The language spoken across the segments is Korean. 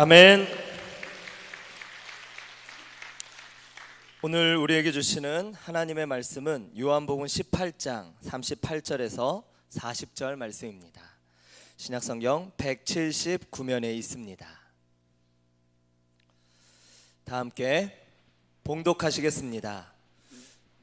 아멘. 오늘 우리에게 주시는 하나님의 말씀은 요한복음 18장 38절에서 40절 말씀입니다. 신약성경 179면에 있습니다. 다 함께 봉독하시겠습니다.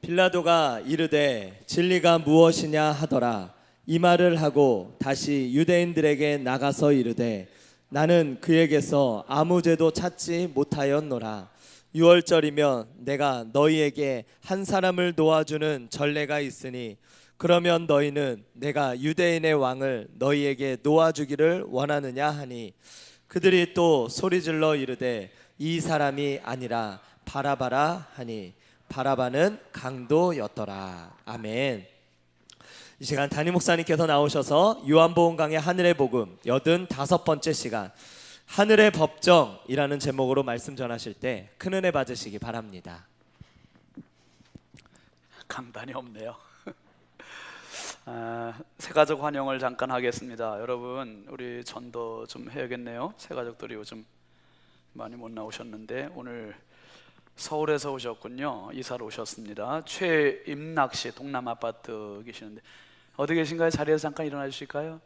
빌라도가 이르되 진리가 무엇이냐 하더라. 이 말을 하고 다시 유대인들에게 나가서 이르되 나는 그에게서 아무 죄도 찾지 못하였노라. 유월절이면 내가 너희에게 한 사람을 놓아주는 전례가 있으니 그러면 너희는 내가 유대인의 왕을 너희에게 놓아주기를 원하느냐 하니 그들이 또 소리질러 이르되 이 사람이 아니라 바라바라 하니 바라바는 강도였더라. 아멘. 이 시간 담임 목사님께서 나오셔서 요한복음 강의 하늘의 복음 85번째 시간 하늘의 법정이라는 제목으로 말씀 전하실 때 큰 은혜 받으시기 바랍니다. 강단이 없네요. 새가족 환영을 잠깐 하겠습니다. 여러분, 우리 전도 좀 해야겠네요. 새가족들이 요즘 많이 못 나오셨는데 오늘 서울에서 오셨군요. 이사를 오셨습니다. 최임낙 씨, 동남 아파트 계시는데 어디 계신가요? 자리에서 잠깐 일어나 주실까요?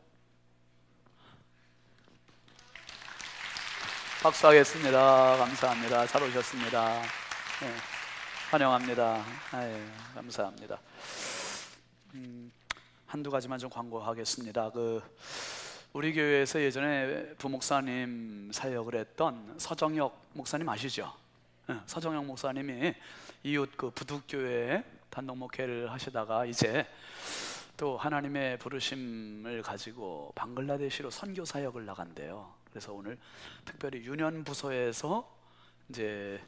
박수하겠습니다. 감사합니다. 잘 오셨습니다. 네, 환영합니다. 아유, 감사합니다. 한두 가지만 좀 광고하겠습니다. 우리 교회에서 예전에 부목사님 사역을 했던 서정혁 목사님 아시죠? 서정혁 목사님이 이웃 부두교회에 단독 목회를 하시다가 이제 또 하나님의 부르심을 가지고 방글라데시로 선교 사역을 나간대요. 그래서 오늘 특별히 유년 부서에서 이제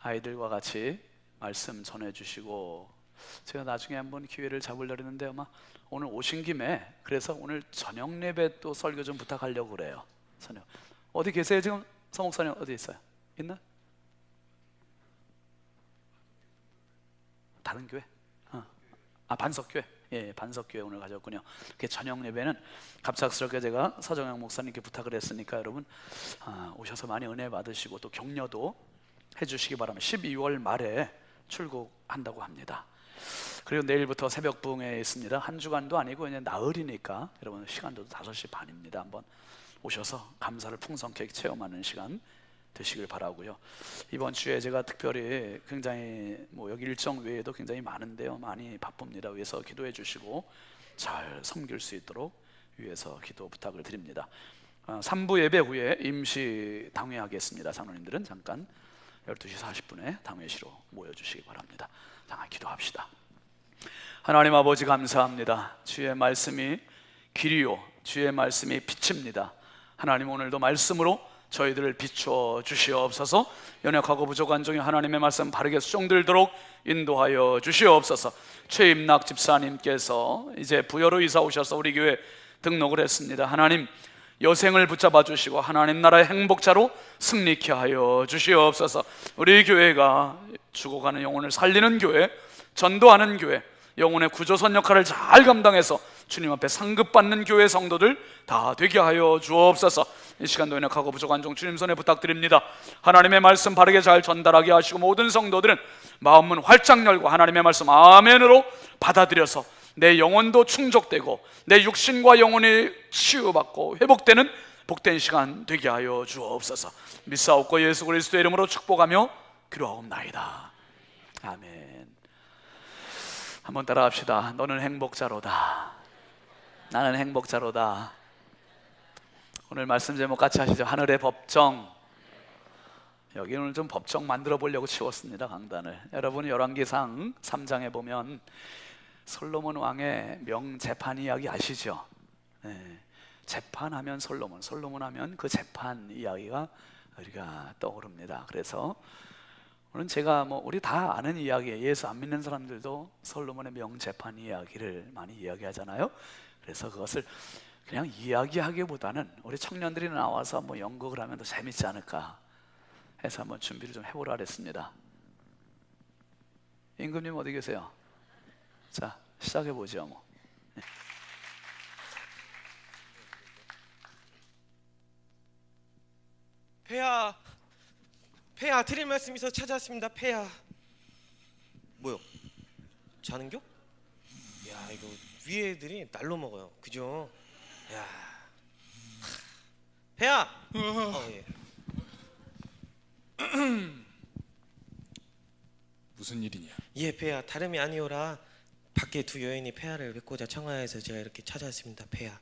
아이들과 같이 말씀 전해주시고 제가 나중에 한번 기회를 잡으려고 했는데 아마 오늘 오신 김에 그래서 오늘 저녁 예배 또 설교 좀 부탁하려고 그래요. 저녁 어디 계세요 지금? 서목사님 어디 있어요? 있나? 다른 교회? 반석교회. 예, 반석교회 오늘 가졌군요. 그 저녁 예배는 갑작스럽게 제가 서정영 목사님께 부탁을 했으니까 여러분 오셔서 많이 은혜 받으시고 또 격려도 해주시기 바랍니다. 12월 말에 출국한다고 합니다. 그리고 내일부터 새벽 부흥회 있습니다. 한 주간도 아니고 그냥 나흘이니까 여러분 시간도 5시 반입니다. 한번 오셔서 감사를 풍성케 체험하는 시간 되시길 바라고요. 이번 주에 제가 특별히 굉장히 여기 일정 외에도 굉장히 많은데요. 많이 바쁩니다. 위해서 기도해 주시고 잘 섬길 수 있도록 위해서 기도 부탁을 드립니다. 3부 예배 후에 임시 당회하겠습니다. 장로님들은 잠깐 12시 40분에 당회실로 모여주시기 바랍니다. 잠깐 기도합시다. 하나님 아버지 감사합니다. 주의 말씀이 길이요 주의 말씀이 빛입니다. 하나님 오늘도 말씀으로 저희들을 비추어 주시옵소서. 연약하고 부족한 종이 하나님의 말씀 바르게 수종들도록 인도하여 주시옵소서. 최임낙 집사님께서 이제 부여로 이사 오셔서 우리 교회 등록을 했습니다. 하나님 여생을 붙잡아 주시고 하나님 나라의 행복자로 승리케 하여 주시옵소서. 우리 교회가 죽어가는 영혼을 살리는 교회, 전도하는 교회, 영혼의 구조선 역할을 잘 감당해서 주님 앞에 상급받는 교회 성도들 다 되게 하여 주옵소서. 이 시간도 연약하고 부족한 종 주님 손에 부탁드립니다. 하나님의 말씀 바르게 잘 전달하게 하시고 모든 성도들은 마음문 활짝 열고 하나님의 말씀 아멘으로 받아들여서 내 영혼도 충족되고 내 육신과 영혼이 치유받고 회복되는 복된 시간 되게 하여 주옵소서. 믿사옵고 예수 그리스도의 이름으로 축복하며 기도하옵나이다. 아멘. 한번 따라합시다. 너는 행복자로다. 나는 행복자로다. 오늘 말씀 제목 같이 하시죠. 하늘의 법정. 여기 오늘 좀 법정 만들어 보려고 치웠습니다. 강단을. 여러분 열왕기상 3장에 보면 솔로몬 왕의 명재판 이야기 아시죠? 네. 재판하면 솔로몬 하면 그 재판 이야기가 우리가 떠오릅니다. 그래서 오늘 제가 우리 다 아는 이야기예요. 예수 안 믿는 사람들도 솔로몬의 명재판 이야기를 많이 이야기하잖아요. 그래서 그것을 그냥 이야기하기보다는 우리 청년들이 나와서 연극을 하면 더 재밌지 않을까 해서 한번 준비를 좀 해보라 그랬습니다. 임금님 어디 계세요? 자, 시작해보죠. 폐하, 폐하 드릴 말씀 있어 찾아왔습니다. 폐하. 뭐요? 자는겨? 야, 이거 위에 애들이 날로 먹어요. 그죠? 야, 폐하. 예. 무슨 일이냐? 예, 폐하. 다름이 아니오라. 밖에 두 여인이 폐하를 뵙고자 청하여서 제가 이렇게 찾아왔습니다. 폐하.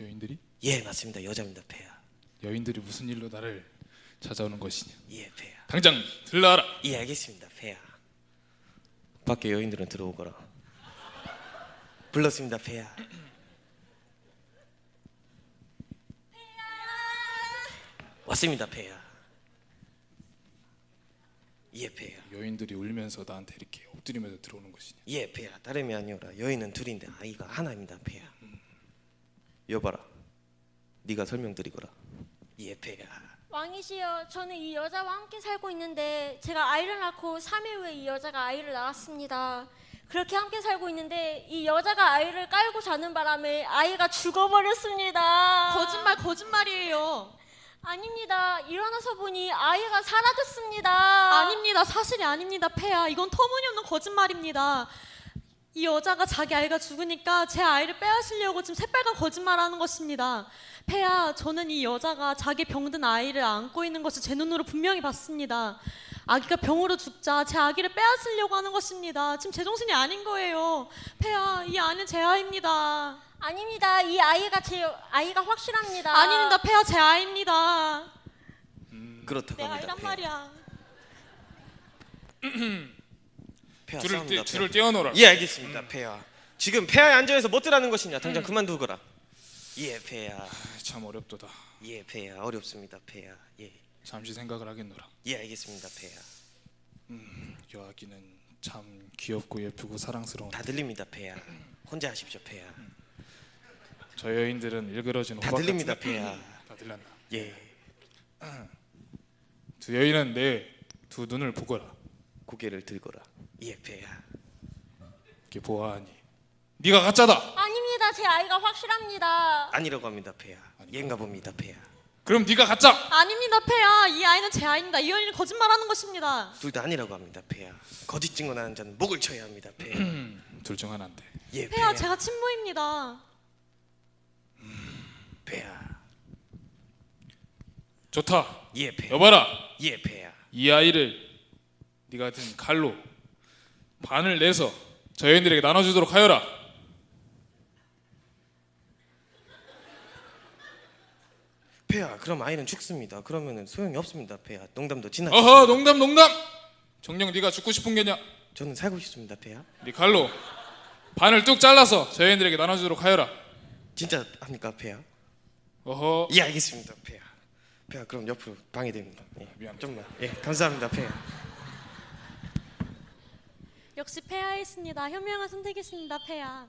여인들이? 예, 맞습니다. 여자입니다. 폐하. 여인들이 무슨 일로 나를 찾아오는 것이냐? 예, 폐하. 당장 들러와라. 예, 알겠습니다. 폐하. 밖에 여인들은 들어오거라. 불렀습니다. 폐하. 왔습니다. 폐하. 예, 폐하. 여인들이 울면서 나한테 이렇게 엎드리면서 들어오는 것이냐? 예, 폐하. 다름이 아니오라. 여인은 둘인데 아이가 하나입니다. 폐하. 여봐라. 네가 설명드리거라. 예, 폐하. 왕이시여, 저는 이 여자와 함께 살고 있는데 제가 아이를 낳고 3일 후에 이 여자가 아이를 낳았습니다. 그렇게 함께 살고 있는데 이 여자가 아이를 깔고 자는 바람에 아이가 죽어버렸습니다. 거짓말이에요. 아닙니다. 일어나서 보니 아이가 사라졌습니다. 아닙니다. 사실이 아닙니다. 폐하, 이건 터무니없는 거짓말입니다. 이 여자가 자기 아이가 죽으니까 제 아이를 빼앗으려고 지금 새빨간 거짓말하는 것입니다. 폐하, 저는 이 여자가 자기 병든 아이를 안고 있는 것을 제 눈으로 분명히 봤습니다. 아기가 병으로 죽자 제 아기를 빼앗으려고 하는 것입니다. 지금 제정신이 아닌 거예요. 폐하, 이 아이는 제 아이입니다. 아닙니다. 이 아이가 제 아이가 확실합니다. 아닙니다. 폐하, 제 아이입니다. 그렇다고 내 합니다. 아이란 폐하. 말이야. 폐하 줄을 싸웁니다. 줄을 폐하. 떼어놓으라. 예, 알겠습니다. 폐하. 지금 폐하에 앉아서 뭐더라는 것이냐? 당장 그만두거라. 예, 폐하. 참 어렵도다. 예, 폐하. 어렵습니다. 폐하. 예. 잠시 생각을 하겠노라. 예, 알겠습니다. 폐하. 여아기는 참 귀엽고 예쁘고 사랑스러운. 다 들립니다. 폐하. 혼자 하십시오. 폐하. 저 여인들은 일그러진 다 호박 들립니다. 같은. 폐하. 다 들렸나? 예. 두 여인은 내 두 눈을 보거라. 고개를 들거라. 예, 폐하. 이렇게 보아하니 네가 가짜다. 아닙니다. 제 아이가 확실합니다. 아니라고 합니다. 폐하. 얘인가 봅니다. 폐하. 그럼 네가 가짜. 아닙니다. 폐하, 이 아이는 제 아이입니다. 이 여인은 거짓말하는 것입니다. 둘 다 아니라고 합니다. 폐하. 거짓 증언하는 자는 목을 쳐야 합니다. 폐하. 둘 중 하나인데. 예, 폐하, 폐하. 제가 친모입니다. 폐하. 좋다. 예, 폐하. 여봐라. 예, 폐하. 이 아이를 네가 든 칼로 반을 내서 저 여인들에게 나눠주도록 하여라. 폐하. 그럼 아이는 죽습니다. 그러면은 소용이 없습니다. 폐하. 농담도 지나. 어허, 농담. 정녕 네가 죽고 싶은 게냐? 저는 살고 싶습니다. 폐하. 네 칼로 반을 뚝 잘라서 저 여인들에게 나눠주도록 하여라. 진짜 합니까? 폐하? 어허. 예, 알겠습니다. 폐하. 폐하, 그럼 옆으로 방해됩니다. 예, 미안합니다. 좀만. 예, 감사합니다. 폐하. 역시 폐하였습니다. 현명한 선택이었습니다. 폐하.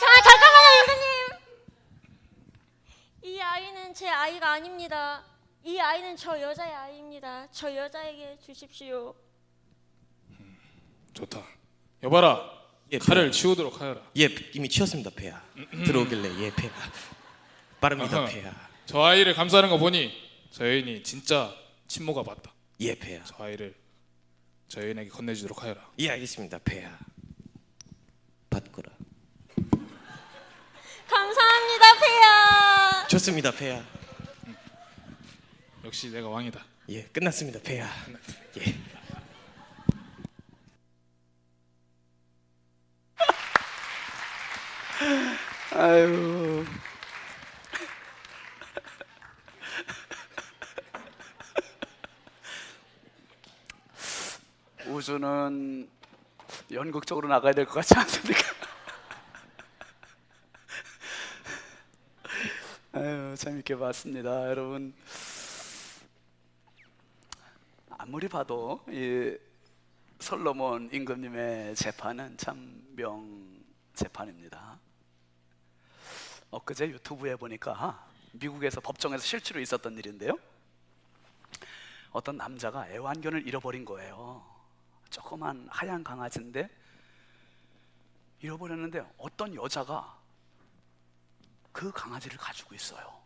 잠깐만요, 임금님. 이 아이는 제 아이가 아닙니다. 이 아이는 저 여자의 아이입니다. 저 여자에게 주십시오. 좋다. 여봐라. 예, 칼을 치우도록 하여라. 예, 이미 치웠습니다. 폐하. 들어오길래 예, 폐하. 빠릅니다. 아하. 폐하. 저 아이를 감싸는 거 보니 저 여인이 진짜 친모가 맞다. 예, 폐하. 저 아이를 저 여인에게 건네주도록 하여라. 예, 알겠습니다. 폐하. 받거라. 감사합니다, 폐하. 좋습니다. 폐하. 역시 내가 왕이다. 예, 끝났습니다. 폐하. 예. 아유. 우주는 연극적으로 나가야 될 것 같지 않습니까? 아유, 재밌게 봤습니다, 여러분. 아무리 봐도 이 솔로몬 임금님의 재판은 참 명재판입니다. 엊그제 유튜브에 보니까 미국에서 법정에서 실제로 있었던 일인데요. 어떤 남자가 애완견을 잃어버린 거예요. 조그만 하얀 강아지인데 잃어버렸는데 어떤 여자가 그 강아지를 가지고 있어요.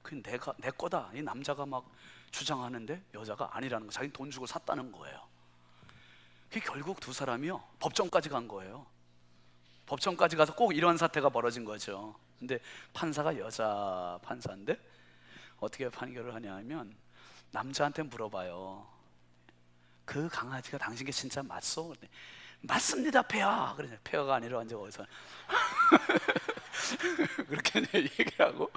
그 내 거다 이 남자가 막 주장하는데 여자가 아니라는 거, 자기 돈 주고 샀다는 거예요. 그 결국 두 사람이요 법정까지 간 거예요. 법정까지 가서 꼭 이런 사태가 벌어진 거죠. 근데 판사가 여자 판사인데 어떻게 판결을 하냐면 남자한테 물어봐요. 그 강아지가 당신께 진짜 맞소? 그랬더니 맞습니다 폐하. 그러냐 폐하가 아니라 완전 어디서 그렇게 얘기를 하고,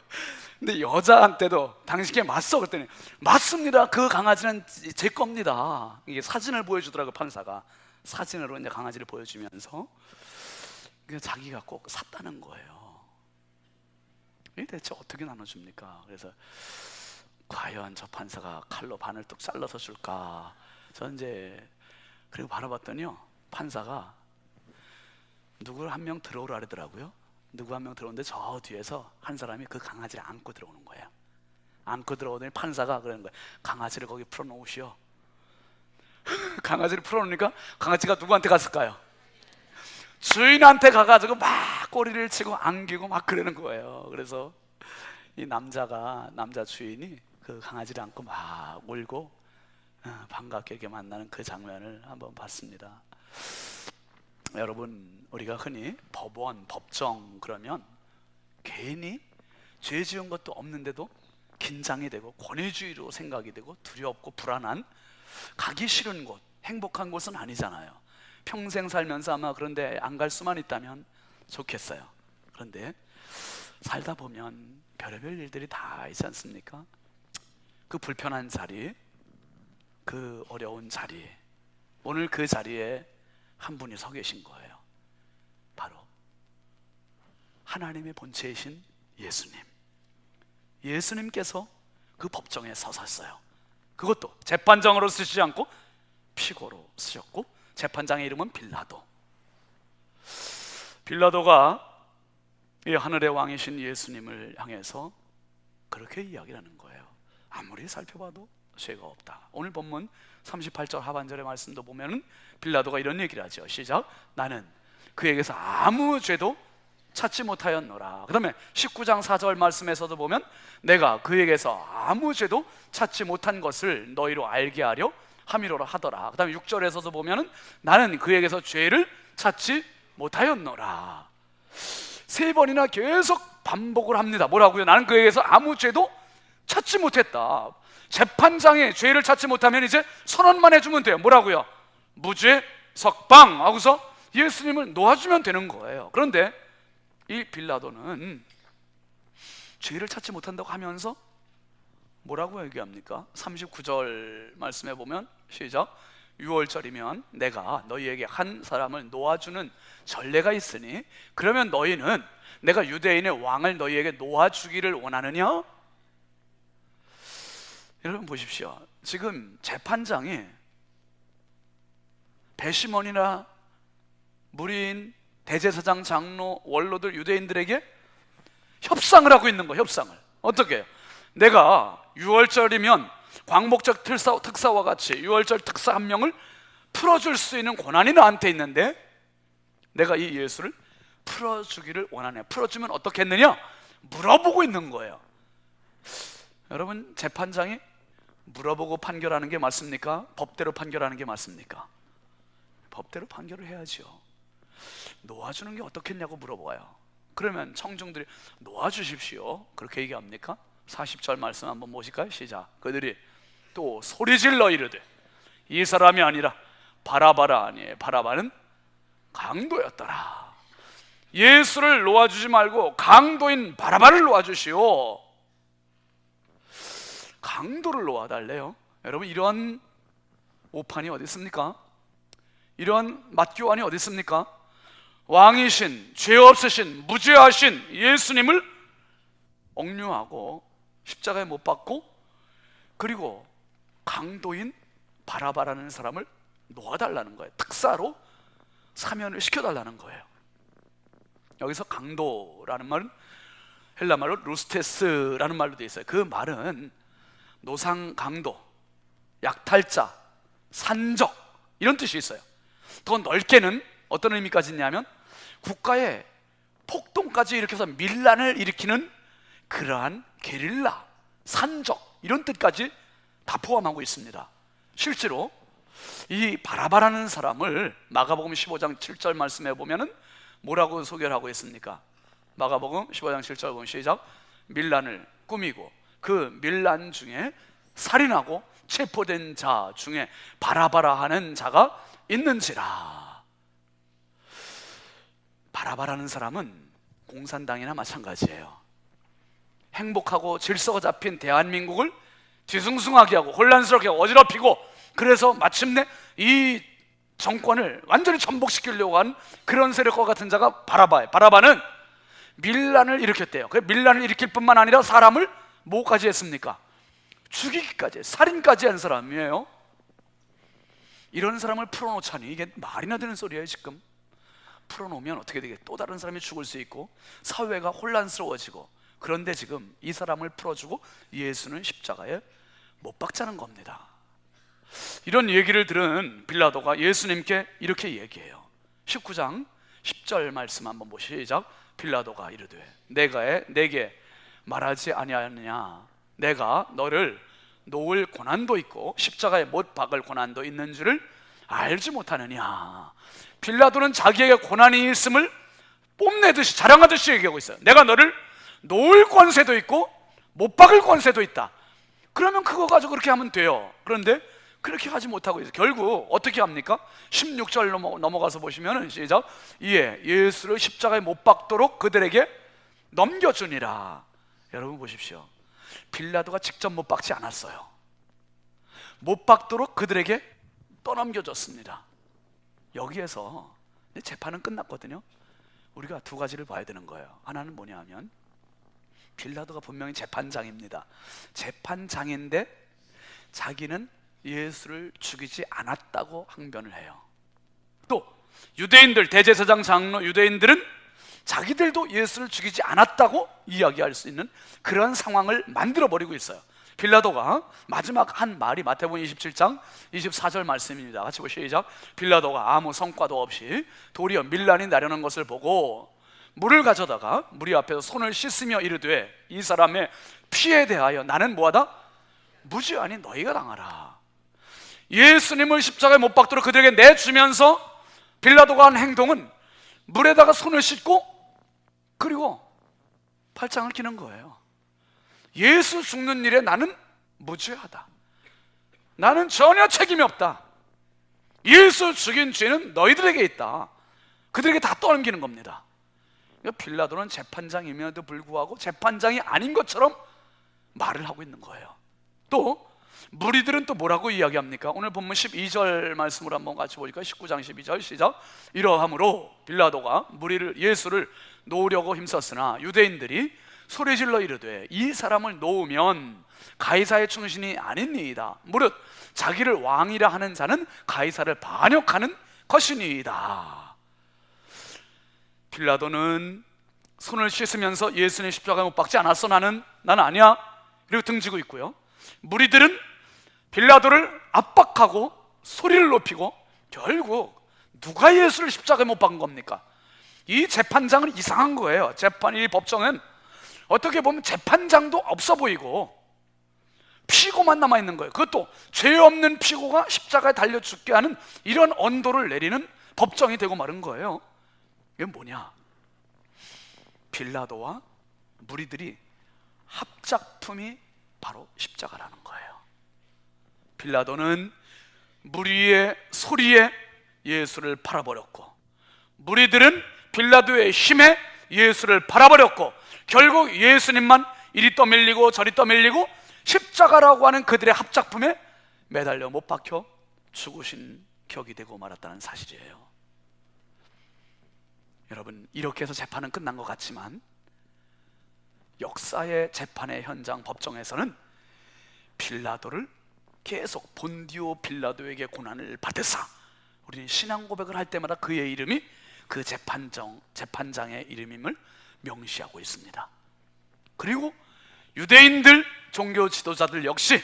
근데 여자한테도 당신께 맞소? 그랬더니 맞습니다. 그 강아지는 제 겁니다. 이게 사진을 보여주더라고 판사가. 사진으로 이제 강아지를 보여주면서 자기가 꼭 샀다는 거예요. 이게 대체 어떻게 나눠줍니까? 그래서 과연 저 판사가 칼로 반을 뚝 잘라서 줄까? 저 이제 그리고 바라봤더니요 판사가 누구를 한 명 들어오라 그러더라고요. 누구 한 명 들어오는데 저 뒤에서 한 사람이 그 강아지를 안고 들어오는 거예요. 안고 들어오더니 판사가 그러는 거예요. 강아지를 거기 풀어놓으시오. 강아지를 풀어놓으니까 강아지가 누구한테 갔을까요? 주인한테 가가지고 막 꼬리를 치고 안기고 막 그러는 거예요. 그래서 이 남자 주인이 그 강아지를 안고 막 울고 반갑게 이렇게 만나는 그 장면을 한번 봤습니다. 여러분, 우리가 흔히 법원, 법정 그러면 괜히 죄 지은 것도 없는데도 긴장이 되고 권위주의로 생각이 되고 두렵고 불안한, 가기 싫은 곳, 행복한 곳은 아니잖아요. 평생 살면서 아마 그런데 안 갈 수만 있다면 좋겠어요. 그런데 살다 보면 별의별 일들이 다 있지 않습니까? 그 불편한 자리, 그 어려운 자리, 오늘 그 자리에 한 분이 서 계신 거예요. 바로 하나님의 본체이신 예수님. 예수님께서 그 법정에 서셨어요. 그것도 재판장으로 쓰시지 않고 피고로 쓰셨고, 재판장의 이름은 빌라도. 빌라도가 이 하늘의 왕이신 예수님을 향해서 그렇게 이야기하는 거예요. 아무리 살펴봐도 죄가 없다. 오늘 본문 38절 하반절의 말씀도 보면은 빌라도가 이런 얘기를 하죠. 시작. 나는 그에게서 아무 죄도 찾지 못하였노라. 그 다음에 19장 4절 말씀에서도 보면 내가 그에게서 아무 죄도 찾지 못한 것을 너희로 알게 하려 함이로라 하더라. 그 다음에 6절에서도 보면은 나는 그에게서 죄를 찾지 못하였노라. 세 번이나 계속 반복을 합니다. 뭐라고요? 나는 그에게서 아무 죄도 찾지 못했다. 재판장에 죄를 찾지 못하면 이제 선언만 해주면 돼요. 뭐라고요? 무죄 석방 하고서 예수님을 놓아주면 되는 거예요. 그런데 이 빌라도는 죄를 찾지 못한다고 하면서 뭐라고 얘기합니까? 39절 말씀해 보면 시작. 6월절이면 내가 너희에게 한 사람을 놓아주는 전례가 있으니 그러면 너희는 내가 유대인의 왕을 너희에게 놓아주기를 원하느냐? 여러분 보십시오. 지금 재판장이 배심원이나 무리인, 대제사장, 장로, 원로들, 유대인들에게 협상을 하고 있는 거예요. 협상을. 어떻게 해요? 내가 6월절이면 광복절 특사와 같이 6월절 특사 한 명을 풀어줄 수 있는 권한이 나한테 있는데 내가 이 예수를 풀어주기를 원하네. 풀어주면 어떻겠느냐? 물어보고 있는 거예요. 여러분, 재판장이 물어보고 판결하는 게 맞습니까? 법대로 판결하는 게 맞습니까? 법대로 판결을 해야죠. 놓아주는 게 어떻겠냐고 물어봐요. 그러면 청중들이 놓아주십시오 그렇게 얘기합니까? 40절 말씀 한번 보실까요? 시작. 그들이 또 소리질러 이르되 이 사람이 아니라 바라바라 아니에요. 바라바는 강도였더라. 예수를 놓아주지 말고 강도인 바라바를 놓아주시오. 강도를 놓아달래요. 여러분, 이런 오판이 어디 있습니까? 이런 맞교환이 어디 있습니까? 왕이신, 죄 없으신, 무죄하신 예수님을 억류하고 십자가에 못 박고, 그리고 강도인 바라바라는 사람을 놓아달라는 거예요. 특사로 사면을 시켜달라는 거예요. 여기서 강도라는 말은 헬라 말로 루스테스라는 말로 되어 있어요. 그 말은 노상 강도, 약탈자, 산적 이런 뜻이 있어요. 더 넓게는 어떤 의미까지 있냐면 국가에 폭동까지 일으켜서 밀란을 일으키는 그러한 게릴라, 산적 이런 뜻까지 다 포함하고 있습니다. 실제로 이 바라바라는 사람을 마가복음 15장 7절 말씀해 보면은 뭐라고 소개를 하고 있습니까? 마가복음 15장 7절 보면 시작. 밀란을 꾸미고 그 밀란 중에 살인하고 체포된 자 중에 바라바라 하는 자가 있는지라. 바라바라는 사람은 공산당이나 마찬가지예요. 행복하고 질서가 잡힌 대한민국을 뒤숭숭하게 하고 혼란스럽게 어지럽히고, 그래서 마침내 이 정권을 완전히 전복시키려고 한 그런 세력과 같은 자가 바라바예요. 바라바는 밀란을 일으켰대요. 그 밀란을 일으킬 뿐만 아니라 사람을 뭐까지 했습니까? 죽이기까지, 살인까지 한 사람이에요. 이런 사람을 풀어놓자니 이게 말이나 되는 소리예요. 지금 풀어놓으면 어떻게 되게 또 다른 사람이 죽을 수 있고 사회가 혼란스러워지고, 그런데 지금 이 사람을 풀어주고 예수는 십자가에 못 박자는 겁니다. 이런 얘기를 들은 빌라도가 예수님께 이렇게 얘기해요. 19장 10절 말씀 한번 보시죠. 시작. 빌라도가 이르되 내게 말하지 아니하느냐, 내가 너를 놓을 고난도 있고 십자가에 못 박을 고난도 있는 줄을 알지 못하느냐. 빌라도는 자기에게 고난이 있음을 뽐내듯이 자랑하듯이 얘기하고 있어요. 내가 너를 놓을 권세도 있고 못 박을 권세도 있다. 그러면 그거 가지고 그렇게 하면 돼요. 그런데 그렇게 하지 못하고 있어요. 결국 어떻게 합니까? 16절 넘어가서 보시면 시작. 이에 예수를 십자가에 못 박도록 그들에게 넘겨주니라. 여러분 보십시오. 빌라도가 직접 못 박지 않았어요. 못 박도록 그들에게 떠넘겨줬습니다. 여기에서 재판은 끝났거든요. 우리가 두 가지를 봐야 되는 거예요. 하나는 뭐냐 하면 빌라도가 분명히 재판장입니다. 재판장인데 자기는 예수를 죽이지 않았다고 항변을 해요. 또 유대인들, 대제사장, 장로, 유대인들은 자기들도 예수를 죽이지 않았다고 이야기할 수 있는 그런 상황을 만들어버리고 있어요. 빌라도가 마지막 한 말이 마태복음 27장 24절 말씀입니다. 같이 보시죠. 시작. 빌라도가 아무 성과도 없이 도리어 밀란이 나려는 것을 보고 물을 가져다가 무리 앞에서 손을 씻으며 이르되 이 사람의 피에 대하여 나는 뭐하다? 무죄하니 너희가 당하라. 예수님을 십자가에 못 박도록 그들에게 내주면서 빌라도가 한 행동은 물에다가 손을 씻고 그리고 팔짱을 끼는 거예요. 예수 죽는 일에 나는 무죄하다. 나는 전혀 책임이 없다. 예수 죽인 죄는 너희들에게 있다. 그들에게 다 떠넘기는 겁니다. 빌라도는 재판장임에도 불구하고 재판장이 아닌 것처럼 말을 하고 있는 거예요. 또 무리들은 또 뭐라고 이야기합니까? 오늘 본문 12절 말씀으로 한번 같이 보니까 19장 12절 시작. 이러함으로 빌라도가 예수를 놓으려고 힘썼으나 유대인들이 소리질러 이르되 이 사람을 놓으면 가이사의 충신이 아니니이다. 무릇 자기를 왕이라 하는 자는 가이사를 반역하는 것이니이다. 빌라도는 손을 씻으면서 예수님 십자가에 못 박지 않았어. 나는 아니야. 이렇게 등지고 있고요. 무리들은 빌라도를 압박하고 소리를 높이고 결국 누가 예수를 십자가에 못 박은 겁니까? 이 재판장은 이상한 거예요. 이 법정은 어떻게 보면 재판장도 없어 보이고 피고만 남아있는 거예요. 그것도 죄 없는 피고가 십자가에 달려 죽게 하는 이런 언도를 내리는 법정이 되고 마른 거예요. 이게 뭐냐? 빌라도와 무리들이 합작품이 바로 십자가라는 거예요. 빌라도는 무리의 소리에 예수를 팔아버렸고 무리들은 빌라도의 힘에 예수를 팔아버렸고 결국 예수님만 이리 떠밀리고 저리 떠밀리고 십자가라고 하는 그들의 합작품에 매달려 못 박혀 죽으신 격이 되고 말았다는 사실이에요. 여러분, 이렇게 해서 재판은 끝난 것 같지만 역사의 재판의 현장 법정에서는 빌라도를 계속 본디오 빌라도에게 고난을 받으사 우리는 신앙 고백을 할 때마다 그의 이름이 그 재판장의 이름임을 명시하고 있습니다. 그리고 유대인들 종교 지도자들 역시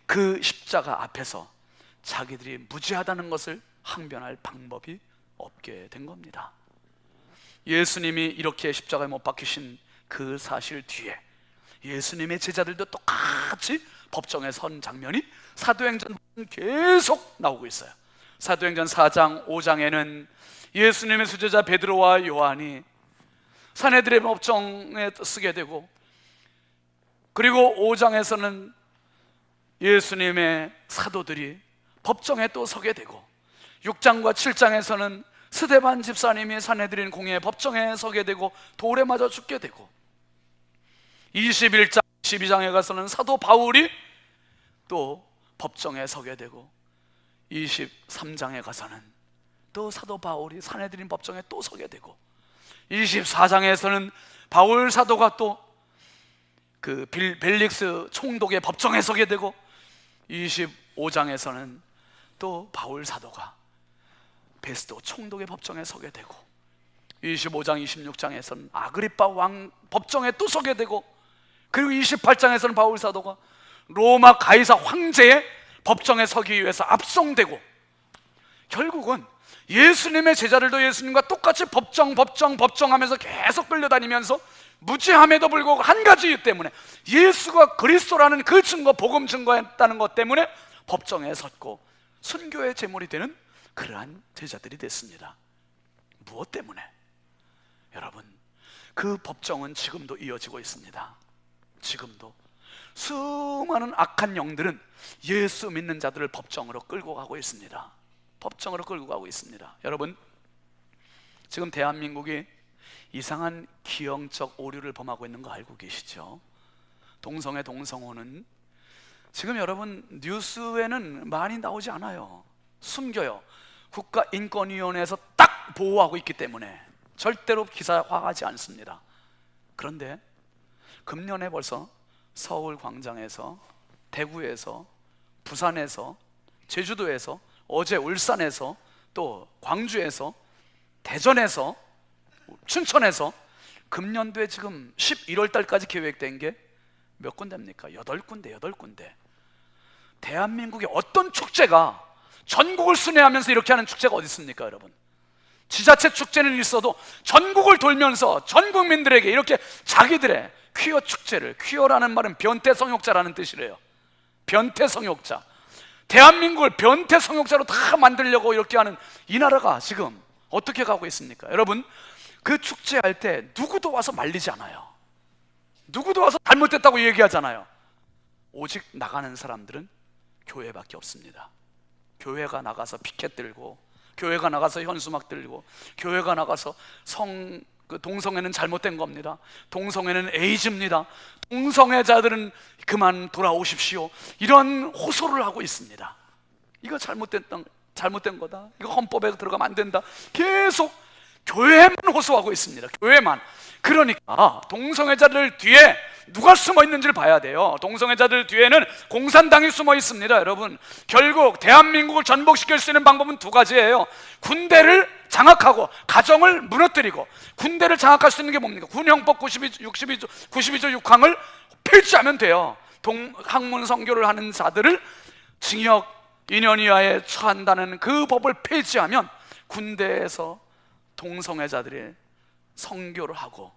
그 십자가 앞에서 자기들이 무죄하다는 것을 항변할 방법이 없게 된 겁니다. 예수님이 이렇게 십자가에 못 박히신 그 사실 뒤에 예수님의 제자들도 똑같이 법정에 선 장면이 사도행전 계속 나오고 있어요. 사도행전 4장 5장에는 예수님의 수제자 베드로와 요한이 산헤드린 법정에 쓰게 되고, 그리고 5장에서는 예수님의 사도들이 법정에 또 서게 되고, 6장과 7장에서는 스데반 집사님이 산헤드린 공회 법정에 서게 되고 돌에 맞아 죽게 되고, 21장, 12장에 가서는 사도 바울이 또 법정에 서게 되고, 23장에 가서는 또 사도 바울이 산헤드린 법정에 또 서게 되고, 24장에서는 바울 사도가 또 그 벨릭스 총독의 법정에 서게 되고, 25장에서는 또 바울 사도가 베스도 총독의 법정에 서게 되고, 25장, 26장에서는 아그리빠 왕 법정에 또 서게 되고, 그리고 28장에서는 바울 사도가 로마 가이사 황제의 법정에 서기 위해서 압송되고, 결국은 예수님의 제자들도 예수님과 똑같이 법정 하면서 계속 끌려다니면서 무지함에도 불구하고 한 가지 이유 때문에, 예수가 그리스도라는 그 증거, 복음 증거했다는 것 때문에 법정에 섰고 순교의 제물이 되는 그러한 제자들이 됐습니다. 무엇 때문에? 여러분, 그 법정은 지금도 이어지고 있습니다. 지금도 수많은 악한 영들은 예수 믿는 자들을 법정으로 끌고 가고 있습니다. 법정으로 끌고 가고 있습니다. 여러분, 지금 대한민국이 이상한 기형적 오류를 범하고 있는 거 알고 계시죠? 동성애, 동성혼은 지금 여러분 뉴스에는 많이 나오지 않아요. 숨겨요. 국가인권위원회에서 딱 보호하고 있기 때문에 절대로 기사화하지 않습니다. 그런데 금년에 벌써 서울 광장에서, 대구에서, 부산에서, 제주도에서, 어제 울산에서, 또 광주에서, 대전에서, 춘천에서 금년도에 지금 11월 달까지 계획된 게 몇 군데입니까? 8군데. 대한민국의 어떤 축제가 전국을 순회하면서 이렇게 하는 축제가 어디 있습니까, 여러분? 지자체 축제는 있어도 전국을 돌면서 전 국민들에게 이렇게 자기들의 퀴어 축제를, 퀴어라는 말은 변태 성욕자라는 뜻이래요. 변태 성욕자. 대한민국을 변태 성욕자로 다 만들려고 이렇게 하는 이 나라가 지금 어떻게 가고 있습니까? 여러분, 그 축제할 때 누구도 와서 말리지 않아요. 누구도 와서 잘못됐다고 얘기하잖아요. 오직 나가는 사람들은 교회밖에 없습니다. 교회가 나가서 피켓 들고, 교회가 나가서 현수막 들고, 교회가 나가서 동성애는 잘못된 겁니다. 동성애는 에이즈입니다. 동성애자들은 그만 돌아오십시오. 이런 호소를 하고 있습니다. 이거 잘못된 거다. 이거 헌법에 들어가면 안 된다. 계속 교회만 호소하고 있습니다. 교회만. 그러니까 동성애자들 뒤에 누가 숨어 있는지를 봐야 돼요. 동성애자들 뒤에는 공산당이 숨어 있습니다. 여러분, 결국 대한민국을 전복시킬 수 있는 방법은 두 가지예요. 군대를 장악하고 가정을 무너뜨리고. 군대를 장악할 수 있는 게 뭡니까? 군형법 92조 6항을 폐지하면 돼요. 학문 선교를 하는 자들을 징역 2년 이하에 처한다는 그 법을 폐지하면 군대에서 동성애자들이 선교를 하고,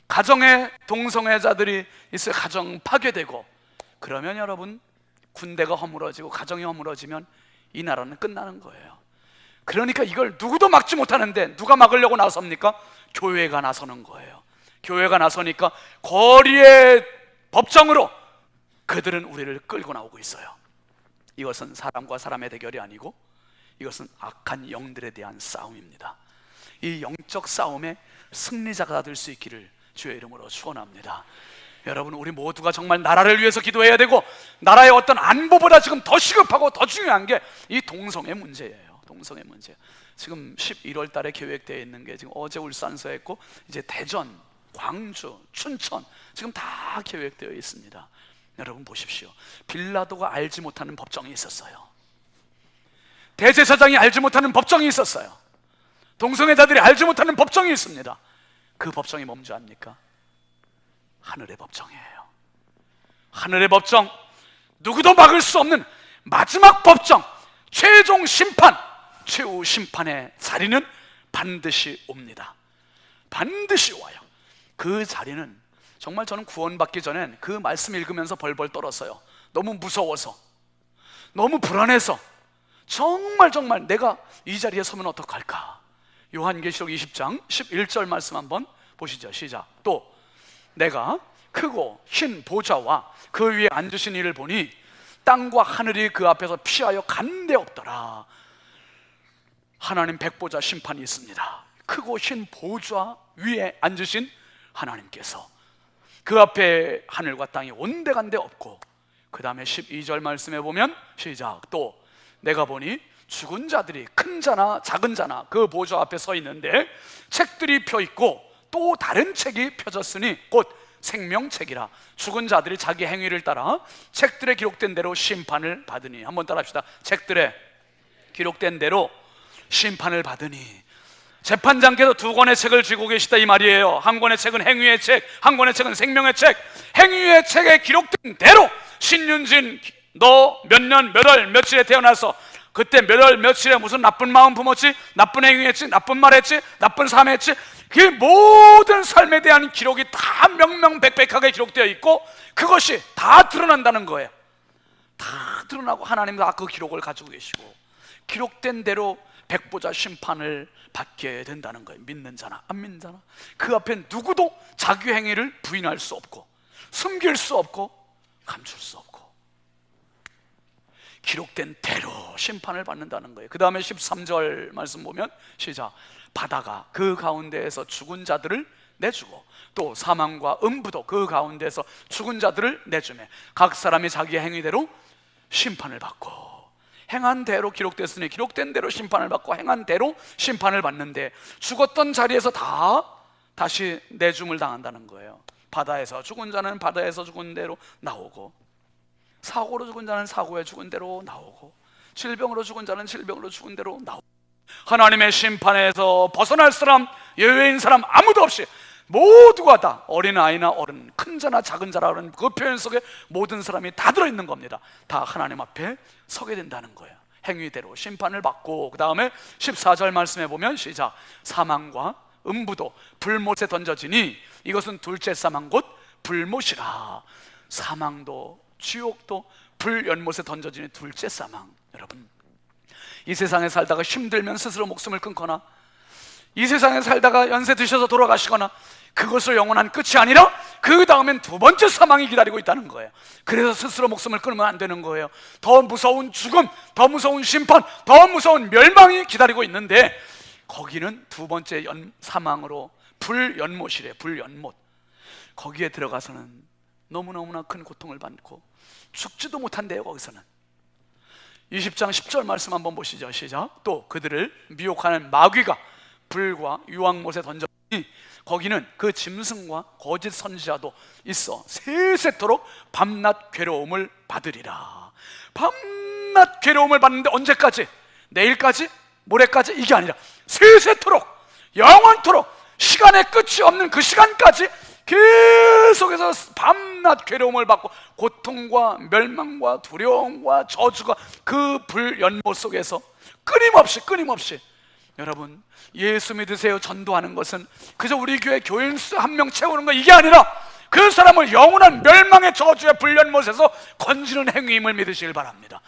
가정에 동성애자들이 있어요. 가정 파괴되고, 그러면 여러분, 군대가 허물어지고 가정이 허물어지면 이 나라는 끝나는 거예요. 그러니까 이걸 누구도 막지 못하는데 누가 막으려고 나섭니까? 교회가 나서는 거예요. 교회가 나서니까 거리의 법정으로 그들은 우리를 끌고 나오고 있어요. 이것은 사람과 사람의 대결이 아니고 이것은 악한 영들에 대한 싸움입니다. 이 영적 싸움의 승리자가 될 수 있기를 주의 이름으로 축원합니다. 여러분, 우리 모두가 정말 나라를 위해서 기도해야 되고, 나라의 어떤 안보보다 지금 더 시급하고 더 중요한 게 이 동성애 문제예요. 동성애 문제. 지금 11월 달에 계획되어 있는 게 지금 어제 울산서 했고, 이제 대전, 광주, 춘천 지금 다 계획되어 있습니다. 여러분 보십시오. 빌라도가 알지 못하는 법정이 있었어요. 대제사장이 알지 못하는 법정이 있었어요. 동성애자들이 알지 못하는 법정이 있습니다. 그 법정이 뭔지 압니까? 하늘의 법정이에요. 하늘의 법정, 누구도 막을 수 없는 마지막 법정, 최종 심판, 최후 심판의 자리는 반드시 옵니다. 반드시 와요. 그 자리는 정말 저는 구원받기 전엔 그 말씀 읽으면서 벌벌 떨었어요. 너무 무서워서, 너무 불안해서, 정말 내가 이 자리에 서면 어떡할까. 요한계시록 20장 11절 말씀 한번 보시죠. 시작. 또 내가 크고 흰 보좌와 그 위에 앉으신 이를 보니 땅과 하늘이 그 앞에서 피하여 간 데 없더라. 하나님 백보자 심판이 있습니다. 크고 흰 보좌 위에 앉으신 하나님께서 그 앞에 하늘과 땅이 온데간데 없고, 그 다음에 12절 말씀에 보면 시작. 또 내가 보니 죽은 자들이 큰 자나 작은 자나 그 보좌 앞에 서 있는데 책들이 펴 있고 또 다른 책이 펴졌으니 곧 생명책이라. 죽은 자들이 자기 행위를 따라 책들에 기록된 대로 심판을 받으니. 한번 따라합시다. 책들에 기록된 대로 심판을 받으니. 재판장께서 두 권의 책을 쥐고 계시다 이 말이에요. 한 권의 책은 행위의 책, 한 권의 책은 생명의 책. 행위의 책에 기록된 대로 신윤진 너 몇 년 몇 월 며칠에 태어나서 그때 몇 월 며칠에 무슨 나쁜 마음 품었지, 나쁜 행위했지, 나쁜 말 했지, 나쁜 삶 했지, 그 모든 삶에 대한 기록이 다 명명백백하게 기록되어 있고 그것이 다 드러난다는 거예요. 다 드러나고 하나님은 다 그 기록을 가지고 계시고 기록된 대로 백보자 심판을 받게 된다는 거예요. 믿는 자나 안 믿는 자나 그 앞에 누구도 자기 행위를 부인할 수 없고 숨길 수 없고 감출 수 없고 기록된 대로 심판을 받는다는 거예요. 그 다음에 13절 말씀 보면 시작. 바다가 그 가운데에서 죽은 자들을 내주고 또 사망과 음부도 그 가운데에서 죽은 자들을 내주매 각 사람이 자기 행위대로 심판을 받고. 행한 대로 기록됐으니 기록된 대로 심판을 받고 행한 대로 심판을 받는데 죽었던 자리에서 다시 내줌을 당한다는 거예요. 바다에서 죽은 자는 바다에서 죽은 대로 나오고, 사고로 죽은 자는 사고에 죽은 대로 나오고, 질병으로 죽은 자는 질병으로 죽은 대로 나오고, 하나님의 심판에서 벗어날 사람, 예외인 사람 아무도 없이 모두가 다 어린아이나 어른, 큰 자나 작은 자라는 그 표현 속에 모든 사람이 다 들어있는 겁니다. 다 하나님 앞에 서게 된다는 거예요. 행위대로 심판을 받고. 그 다음에 14절 말씀에 보면 시작. 사망과 음부도 불못에 던져지니 이것은 둘째 사망 곧 불못이라. 사망도 지옥도 불연못에 던져지니 둘째 사망. 여러분, 이 세상에 살다가 힘들면 스스로 목숨을 끊거나 이 세상에 살다가 연세 드셔서 돌아가시거나 그것을 영원한 끝이 아니라 그 다음엔 두 번째 사망이 기다리고 있다는 거예요. 그래서 스스로 목숨을 끊으면 안 되는 거예요. 더 무서운 죽음, 더 무서운 심판, 더 무서운 멸망이 기다리고 있는데 거기는 두 번째 사망으로 불연못이래. 불연못. 거기에 들어가서는 너무너무나 큰 고통을 받고 죽지도 못한대요. 거기서는 20장 10절 말씀 한번 보시죠. 시작. 또 그들을 미혹하는 마귀가 불과 유황못에 던졌으니 거기는 그 짐승과 거짓 선지자도 있어 세세토록 밤낮 괴로움을 받으리라. 밤낮 괴로움을 받는데 언제까지? 내일까지? 모레까지? 이게 아니라 세세토록, 영원토록, 시간의 끝이 없는 그 시간까지 계속해서 밤낮 괴로움을 받고 고통과 멸망과 두려움과 저주가 그 불연못 속에서 끊임없이 여러분, 예수 믿으세요 전도하는 것은 그저 우리 교회 교인 수 한 명 채우는 거 이게 아니라 그 사람을 영원한 멸망의 저주의 불연못에서 건지는 행위임을 믿으시길 바랍니다.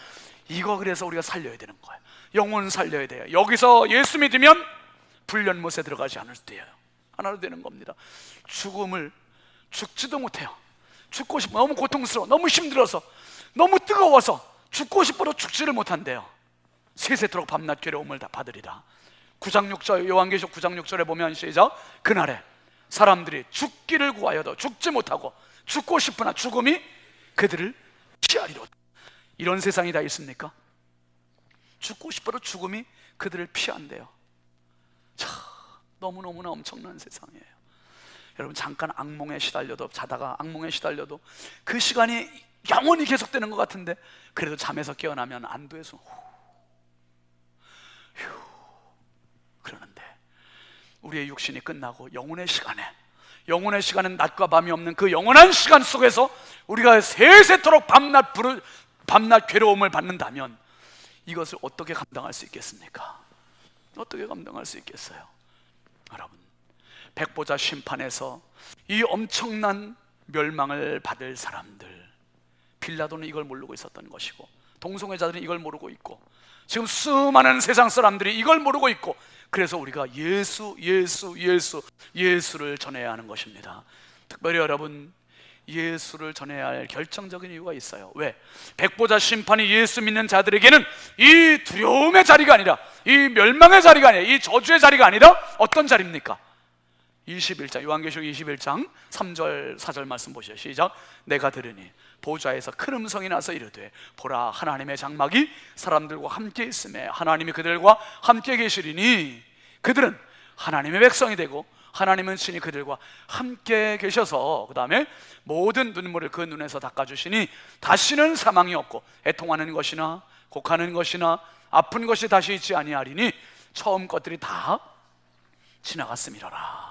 이거 그래서 우리가 살려야 되는 거예요. 영혼 살려야 돼요. 여기서 예수 믿으면 불연못에 들어가지 않을 때예요. 하나로 되는 겁니다. 죽음을 죽지도 못해요. 죽고 싶어, 너무 고통스러워, 너무 힘들어서, 너무 뜨거워서 죽고 싶어도 죽지를 못한대요. 세세토록 밤낮 괴로움을 다 받으리라. 9장 6절, 요한계시록 9장 6절에 보면 시작. 그날에 사람들이 죽기를 구하여도 죽지 못하고 죽고 싶으나 죽음이 그들을 피하리로다. 이런 세상이 다 있습니까? 죽고 싶어도 죽음이 그들을 피한대요. 참, 너무너무나 엄청난 세상이에요. 여러분, 잠깐 악몽에 시달려도, 자다가 악몽에 시달려도 그 시간이 영원히 계속되는 것 같은데 그래도 잠에서 깨어나면 안도해서 그러는데 우리의 육신이 끝나고 영혼의 시간은 낮과 밤이 없는 그 영원한 시간 속에서 우리가 세세토록 밤낮 괴로움을 받는다면 이것을 어떻게 감당할 수 있겠습니까? 어떻게 감당할 수 있겠어요? 여러분, 백보자 심판에서 이 엄청난 멸망을 받을 사람들, 빌라도는 이걸 모르고 있었던 것이고 동성애자들은 이걸 모르고 있고 지금 수많은 세상 사람들이 이걸 모르고 있고, 그래서 우리가 예수를 전해야 하는 것입니다. 특별히 여러분, 예수를 전해야 할 결정적인 이유가 있어요. 왜? 백보자 심판이 예수 믿는 자들에게는 이 두려움의 자리가 아니라, 이 멸망의 자리가 아니라, 이 저주의 자리가 아니라 어떤 자리입니까? 21장, 요한계시록 21장 3절 4절 말씀 보시죠. 시작. 내가 들으니 보좌에서 큰 음성이 나서 이르되 보라, 하나님의 장막이 사람들과 함께 있음에 하나님이 그들과 함께 계시리니 그들은 하나님의 백성이 되고 하나님은 친히 그들과 함께 계셔서, 그 다음에 모든 눈물을 그 눈에서 닦아주시니 다시는 사망이 없고 애통하는 것이나 곡하는 것이나 아픈 것이 다시 있지 아니하리니 처음 것들이 다 지나갔음이로라.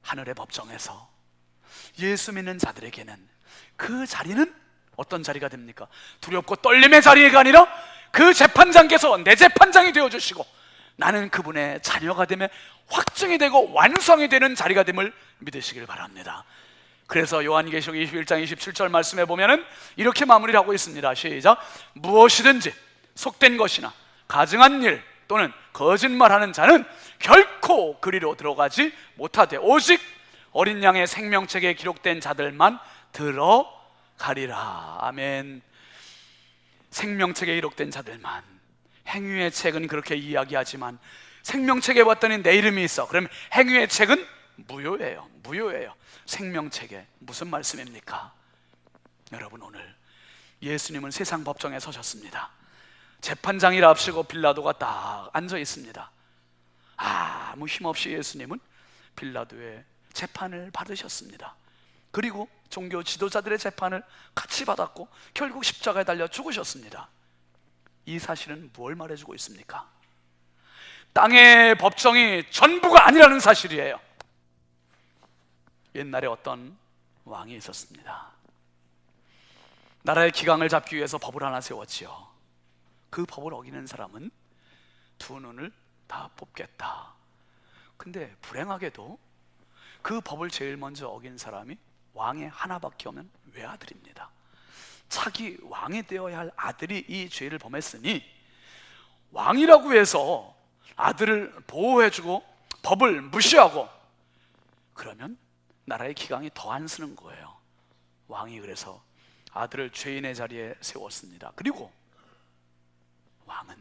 하늘의 법정에서 예수 믿는 자들에게는 그 자리는 어떤 자리가 됩니까? 두렵고 떨림의 자리가 아니라 그 재판장께서 내 재판장이 되어주시고 나는 그분의 자녀가 되며 확증이 되고 완성이 되는 자리가 됨을 믿으시길 바랍니다. 그래서 요한계시록 21장 27절 말씀에 보면은 이렇게 마무리를 하고 있습니다. 시작. 무엇이든지 속된 것이나 가증한 일 또는 거짓말하는 자는 결코 그리로 들어가지 못하되 오직 어린 양의 생명책에 기록된 자들만 들어가리라. 아멘. 생명책에 기록된 자들만. 행위의 책은 그렇게 이야기하지만 생명책에 봤더니 내 이름이 있어. 그럼 행위의 책은 무효예요. 무효예요. 생명책에 무슨 말씀입니까? 여러분, 오늘 예수님은 세상 법정에 서셨습니다. 재판장이라 합시고 빌라도가 딱 앉아 있습니다. 아무 힘없이 예수님은 빌라도의 재판을 받으셨습니다. 그리고 종교 지도자들의 재판을 같이 받았고 결국 십자가에 달려 죽으셨습니다. 이 사실은 뭘 말해주고 있습니까? 땅의 법정이 전부가 아니라는 사실이에요. 옛날에 어떤 왕이 있었습니다. 나라의 기강을 잡기 위해서 법을 하나 세웠지요. 그 법을 어기는 사람은 두 눈을 다 뽑겠다. 근데 불행하게도 그 법을 제일 먼저 어긴 사람이 왕의 하나밖에 없는 외아들입니다. 차기 왕이 되어야 할 아들이 이 죄를 범했으니 왕이라고 해서 아들을 보호해주고 법을 무시하고 그러면 나라의 기강이 더 안 쓰는 거예요. 왕이 그래서 아들을 죄인의 자리에 세웠습니다. 그리고 왕은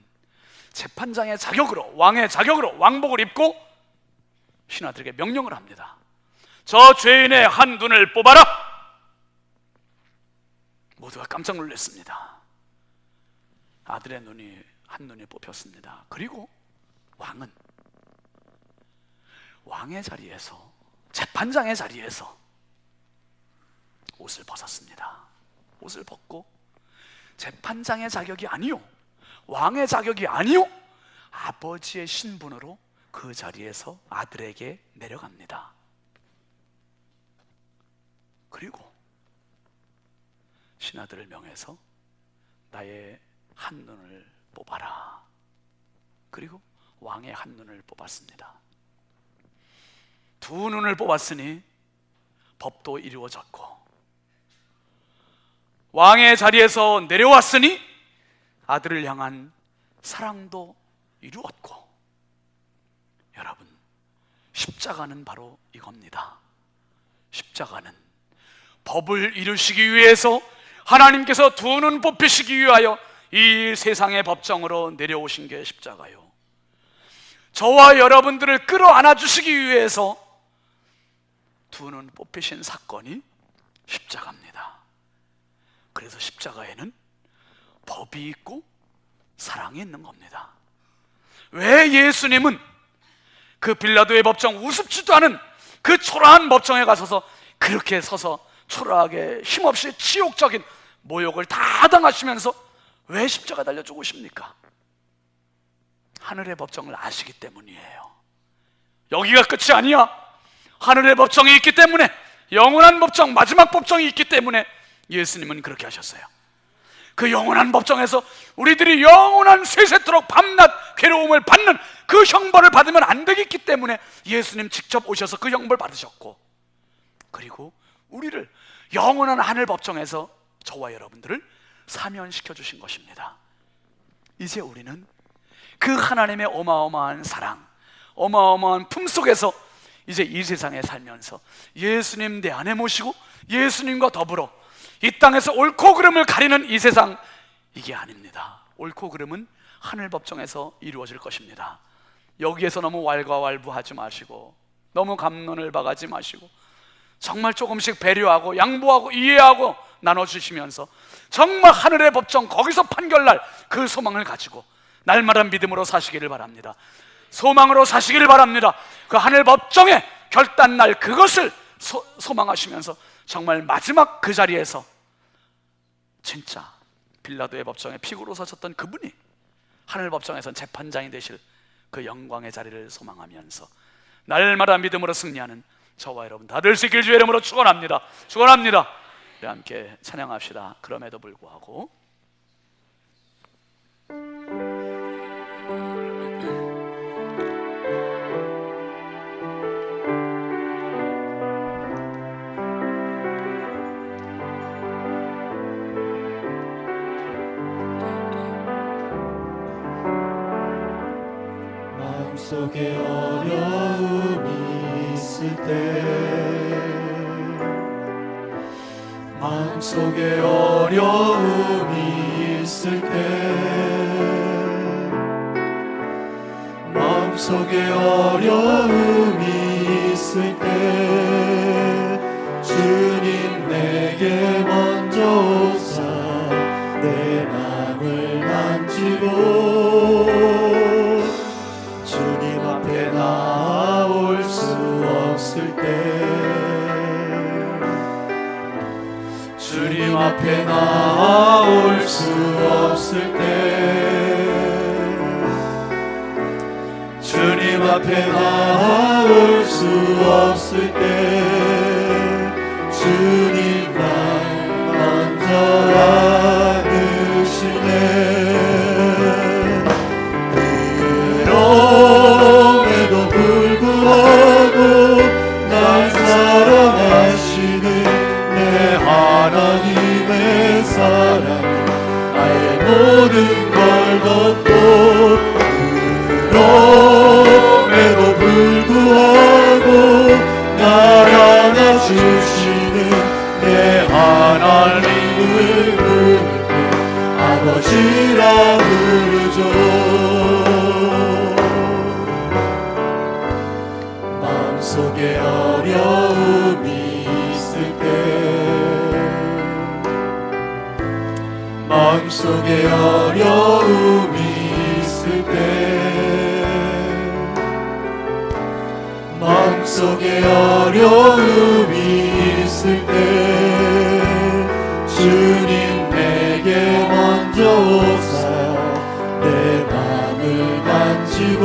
재판장의 자격으로, 왕의 자격으로 왕복을 입고 신하들에게 명령을 합니다. 저 죄인의 한 눈을 뽑아라. 모두가 깜짝 놀랐습니다. 아들의 한 눈이 뽑혔습니다. 그리고 왕은 왕의 자리에서, 재판장의 자리에서 옷을 벗었습니다. 옷을 벗고 재판장의 자격이 아니요, 왕의 자격이 아니요, 아버지의 신분으로 그 자리에서 아들에게 내려갑니다. 그리고 신하들을 명해서 나의 한 눈을 뽑아라. 그리고 왕의 한 눈을 뽑았습니다. 두 눈을 뽑았으니 법도 이루어졌고 왕의 자리에서 내려왔으니 아들을 향한 사랑도 이루었고, 여러분, 십자가는 바로 이겁니다. 십자가는 법을 이루시기 위해서 하나님께서 두 눈 뽑히시기 위하여 이 세상의 법정으로 내려오신 게 십자가요. 저와 여러분들을 끌어안아 주시기 위해서 두 눈 뽑히신 사건이 십자가입니다. 그래서 십자가에는 법이 있고 사랑이 있는 겁니다. 왜 예수님은 그 빌라도의 법정, 우습지도 않은 그 초라한 법정에 가서서 그렇게 서서 초라하게 힘없이 치욕적인 모욕을 다 당하시면서 왜 십자가 달려 죽으십니까? 하늘의 법정을 아시기 때문이에요. 여기가 끝이 아니야. 하늘의 법정이 있기 때문에, 영원한 법정, 마지막 법정이 있기 때문에 예수님은 그렇게 하셨어요. 그 영원한 법정에서 우리들이 영원한 세세토록 밤낮 괴로움을 받는 그 형벌을 받으면 안 되겠기 때문에 예수님 직접 오셔서 그 형벌 받으셨고, 그리고 우리를 영원한 하늘 법정에서 저와 여러분들을 사면시켜 주신 것입니다. 이제 우리는 그 하나님의 어마어마한 사랑, 어마어마한 품 속에서 이제 이 세상에 살면서 예수님 내 안에 모시고 예수님과 더불어 이 땅에서 옳고 그름을 가리는 이 세상, 이게 아닙니다. 옳고 그름은 하늘 법정에서 이루어질 것입니다. 여기에서 너무 왈가왈부하지 마시고, 너무 갑론을 박하지 마시고, 정말 조금씩 배려하고 양보하고 이해하고 나눠주시면서 정말 하늘의 법정, 거기서 판결날 그 소망을 가지고 날마다 믿음으로 사시기를 바랍니다. 소망으로 사시기를 바랍니다. 그 하늘 법정의 결단날 그것을 소망하시면서 정말 마지막 그 자리에서 진짜 빌라도의 법정에 피고로 서셨던 그분이 하늘 법정에선 재판장이 되실 그 영광의 자리를 소망하면서 날마다 믿음으로 승리하는 저와 여러분 다 될 수 있길 주의 이름으로 축원합니다. 축원합니다. 우리 함께 찬양합시다. 그럼에도 불구하고 마음속에 어려움이 있을 때, 마음속에 어려움이 있을 때, 마음속에 어려움이 있을 때 주님 내게 먼저 오사 내 맘을 만지고 주님 앞에 나올 수 없을 때, 주님 앞에 나올 수 없을 때, 주님 앞에 나올 수 없을 때 주님 날 먼저 안으시네. 그럼에도 불구하고 날 사랑하시는 내 하나님의 사랑이 나의 모든 걸 덮고, 그럼에도 불구하고 날 안아주시는 내 하나님을 부를 때 아버지라 부르죠. 마음속에 어려움이 있을 때, 마음속에 어려움이 있을 때, 마음속에 어려움이 있을 때 주님 내게 먼저 오사 내 맘을 만지고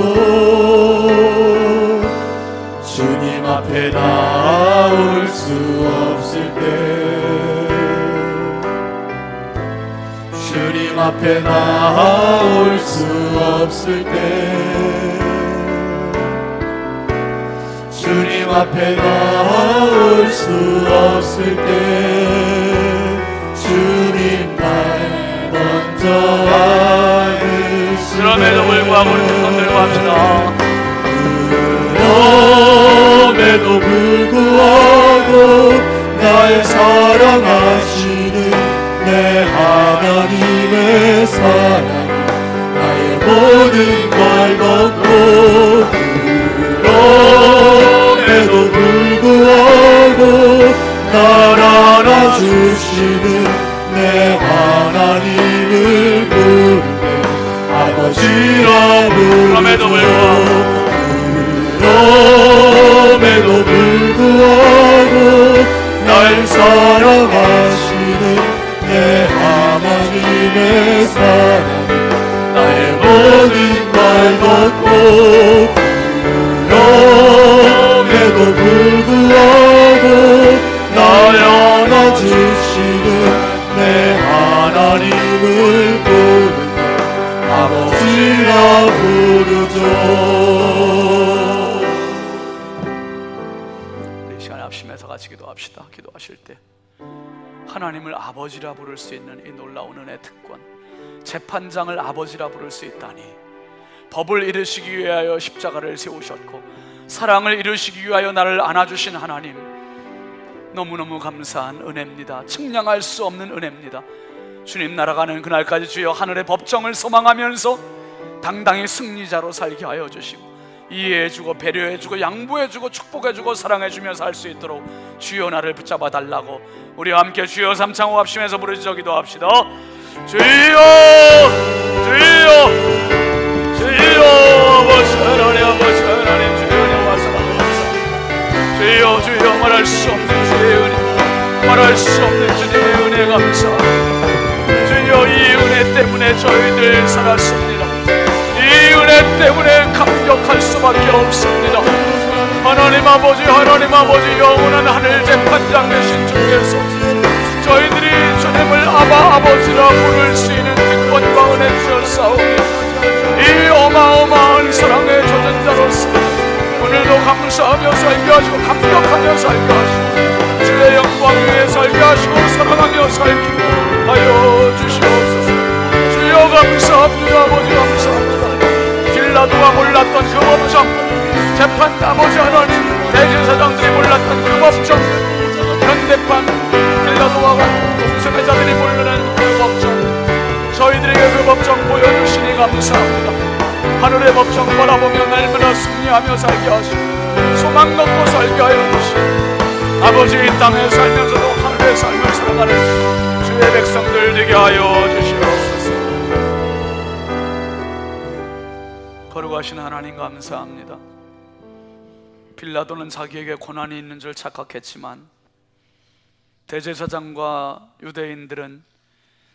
주님 앞에 나올 수 없을 때, 주님 앞에 나올 수 없을 때, 주님 앞에 나올 수 없을 때 주님 날 먼저 안으시네. 그럼에도 불구하고 우리 손 들고 합시다. 그럼에도 불구하고 날 사랑하시는 내 하나님의 사랑이 나의 모든 걸 덮고, 그럼에도 불구하고 날 안아주시는 내 하나님을 부를 때 아버지라 부르죠. 그럼에도 불구하고 날 사랑하시는 내 하나님의 사랑이 나의 모든 걸 덮고, 그럼에도 불구하고 날 안아주시는 내 하나님을 부를 때 아버지라 부르죠. 되실 때 하나님을 아버지라 부를 수 있는 이 놀라운 은혜 특권, 재판장을 아버지라 부를 수 있다니, 법을 이루시기 위하여 십자가를 세우셨고 사랑을 이루시기 위하여 나를 안아주신 하나님, 너무너무 감사한 은혜입니다. 측량할 수 없는 은혜입니다. 주님 날아가는 그날까지 주여 하늘의 법정을 소망하면서 당당히 승리자로 살게 하여 주시고 이해해주고 배려해주고 양보해주고 축복해주고 사랑해주며 살 수 있도록 주여 나를 붙잡아 달라고 우리 함께 주여 삼창호 합심해서 부르짖어 기도합시다. 주여 주여 주여 아버지 하나님, 아버지 하나님, 주여 은혜 와서 감사. 주여 주여 말할 수 없는 주의 은혜, 말할 수 없는 주님의 은혜 감사. 주여 이 은혜 때문에 저희들 살았습니다. 이 은혜 때문에 감격할 수밖에 없습니다. 하나님 아버지, 하나님 아버지, 영원한 하늘 재판장 되신 주께서 저희들이 주님을 아바 아버지라 부를 수 있는 특권과 은혜 주셨사오니 이 어마어마한 사랑의 조전자로서 오늘도 감사하며 살게 하시고 감격하며 살게 하시고 주의 영광 위에 살게 하시고 사랑하며 살게 하여 주시옵소서. 주여 감사합니다. 아버지 감사합니다. 빌라도가 몰랐던 그 법정, 재판 아버지 하나님, 대제사장들이 몰랐던 그 법정, 현대판 빌라도와 동성애자들이 모르는 그 법정, 저희들에게 그 법정 보여주시니 감사합니다. 하늘의 법정 바라보며 날마다 승리하며 살게 하시고 소망 넣고 살게 하여 주시고 아버지 이 땅에 살면서도 하늘의 삶을 살아가는 주의 백성들 되게 하여 주시옵소서. 거룩하신 하나님 감사합니다. 빌라도는 자기에게 고난이 있는 줄 착각했지만 대제사장과 유대인들은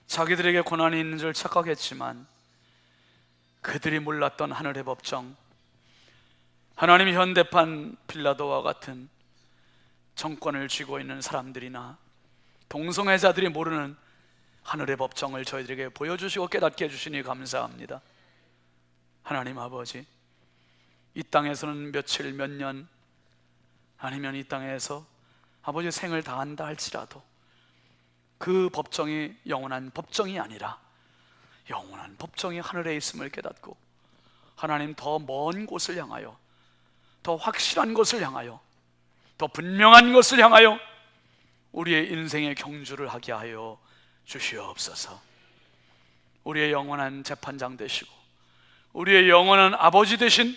자기들에게 고난이 있는 줄 착각했지만 그들이 몰랐던 하늘의 법정, 하나님 현대판 빌라도와 같은 정권을 쥐고 있는 사람들이나 동성애자들이 모르는 하늘의 법정을 저희들에게 보여주시고 깨닫게 해주시니 감사합니다. 하나님 아버지, 이 땅에서는 며칠 몇 년 아니면 이 땅에서 아버지 생을 다한다 할지라도 그 법정이 영원한 법정이 아니라 영원한 법정이 하늘에 있음을 깨닫고 하나님 더 먼 곳을 향하여, 더 확실한 곳을 향하여, 더 분명한 것을 향하여 우리의 인생의 경주를 하게 하여 주시옵소서. 우리의 영원한 재판장 되시고 우리의 영원한 아버지 되신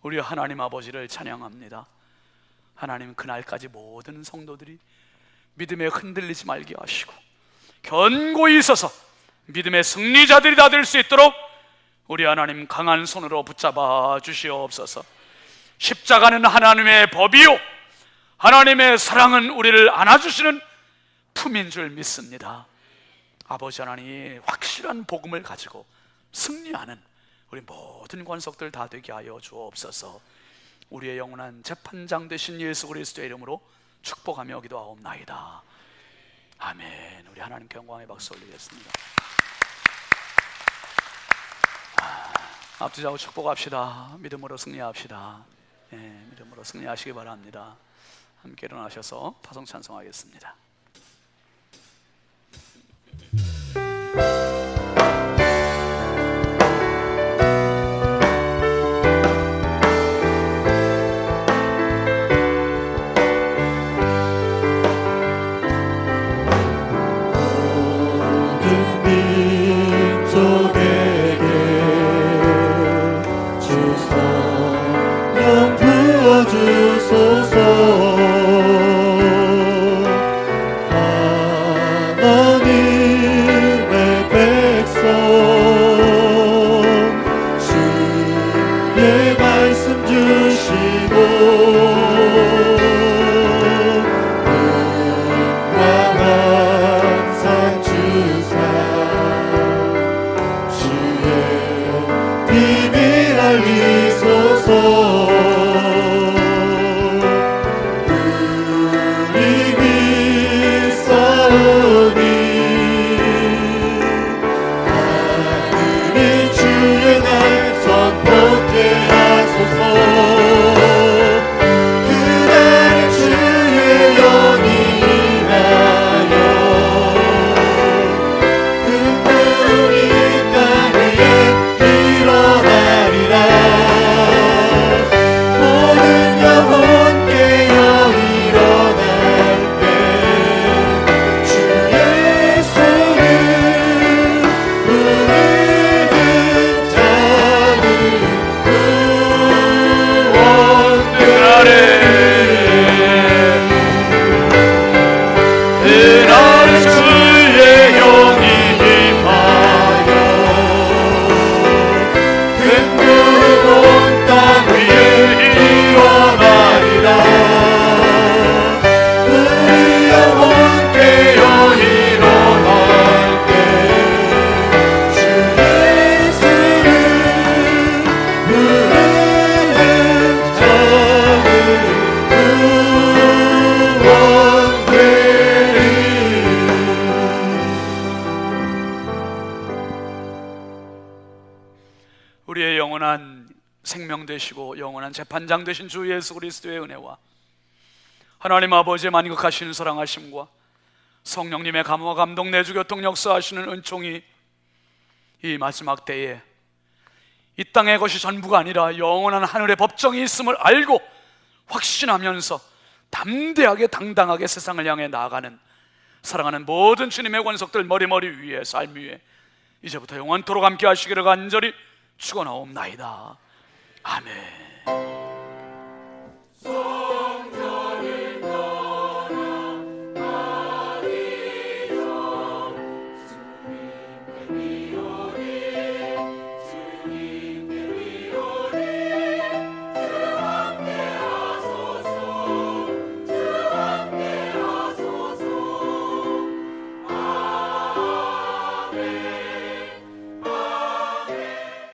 우리 하나님 아버지를 찬양합니다. 하나님 그날까지 모든 성도들이 믿음에 흔들리지 말게 하시고 견고히 있어서 믿음의 승리자들이 다 될 수 있도록 우리 하나님 강한 손으로 붙잡아 주시옵소서. 십자가는 하나님의 법이요 하나님의 사랑은 우리를 안아주시는 품인 줄 믿습니다. 아버지 하나님 확실한 복음을 가지고 승리하는 우리 모든 권속들 다 되게 하여 주옵소서. 우리의 영원한 재판장 되신 예수 그리스도의 이름으로 축복하며 기도하옵나이다. 아멘. 우리 하나님께 영광의 박수 올리겠습니다. 앞뒤자고 축복합시다. 믿음으로 승리합시다. 믿음으로 승리하시기 바랍니다. 함께 일어나셔서 파송 찬송하겠습니다. 주소서 영원한 생명 되시고 영원한 재판장 되신 주 예수 그리스도의 은혜와 하나님 아버지의 만극하시는 사랑하심과 성령님의 감화 감동 내주 교통 역사하시는 은총이 이 마지막 때에 이 땅의 것이 전부가 아니라 영원한 하늘의 법정이 있음을 알고 확신하면서 담대하게 당당하게 세상을 향해 나아가는 사랑하는 모든 주님의 권속들 머리머리 위에 삶 위에 이제부터 영원토록 함께 하시기를 간절히 축원하옵나이다. 아멘.